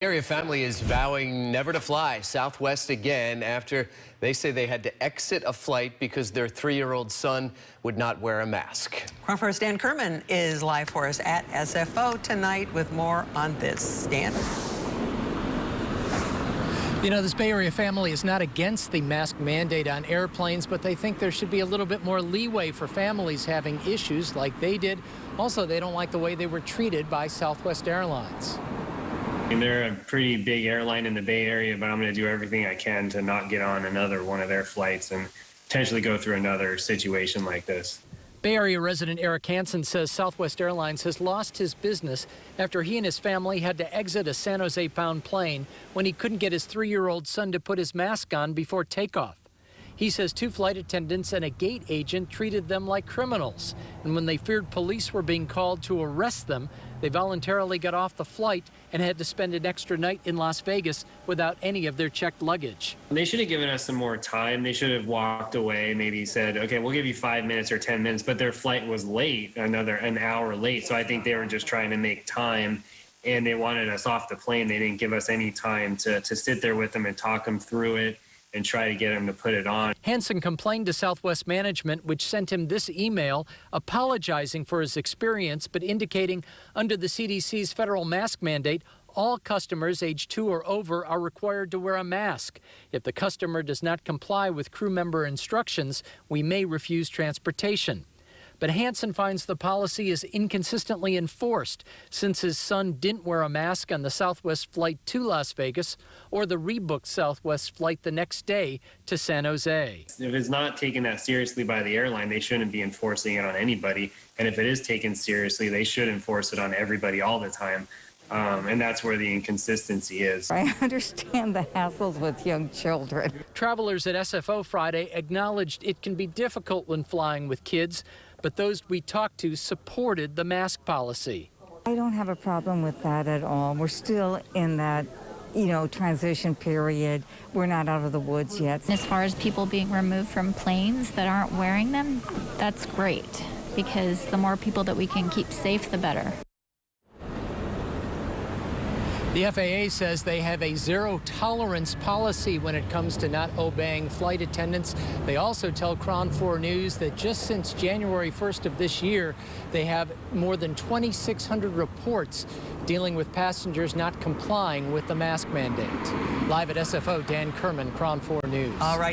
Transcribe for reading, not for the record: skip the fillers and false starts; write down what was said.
Area family is vowing never to fly Southwest again after they say they had to exit a flight because their 3-year-old son would not wear a mask. KRON4's Dan Kerman is live for us at SFO tonight with more on this. Dan? You know, this Bay Area family is not against the mask mandate on airplanes, but they think there should be a little bit more leeway for families having issues like they did. Also, they don't like the way they were treated by Southwest Airlines. They're a pretty big airline in the Bay Area, but I'm going to do everything I can to not get on another one of their flights and potentially go through another situation like this. Bay Area resident Eric Hansen says Southwest Airlines has lost his business after he and his family had to exit a San Jose-bound plane when he couldn't get his 3-year-old son to put his mask on before takeoff. He says 2 flight attendants and a gate agent treated them like criminals. And when they feared police were being called to arrest them, they voluntarily got off the flight and had to spend an extra night in Las Vegas without any of their checked luggage. They should have given us some more time. They should have walked away, maybe said, okay, we'll give you 5 minutes or 10 minutes, but their flight was late, an hour late. So I think they were just trying to make time, and they wanted us off the plane. They didn't give us any time to sit there with them and talk them through it and try to get him to put it on. Hansen complained to Southwest management, which sent him this email apologizing for his experience, but indicating under the CDC's federal mask mandate, all customers age 2 or over are required to wear a mask. If the customer does not comply with crew member instructions, we may refuse transportation. But Hansen finds the policy is inconsistently enforced since his son didn't wear a mask on the Southwest flight to Las Vegas or the rebooked Southwest flight the next day to San Jose. If it's not taken that seriously by the airline, they shouldn't be enforcing it on anybody. And if it is taken seriously, they should enforce it on everybody all the time. And that's where the inconsistency is. I understand the hassles with young children. Travelers at SFO Friday acknowledged it can be difficult when flying with kids, but those we talked to supported the mask policy. I don't have a problem with that at all. We're still in that, transition period. We're not out of the woods yet. As far as people being removed from planes that aren't wearing them, that's great, because the more people that we can keep safe, the better. The FAA says they have a zero-tolerance policy when it comes to not obeying flight attendants. They also tell KRON4 News that just since January 1st of this year, they have more than 2,600 reports dealing with passengers not complying with the mask mandate. Live at SFO, Dan Kerman, KRON4 News. All right.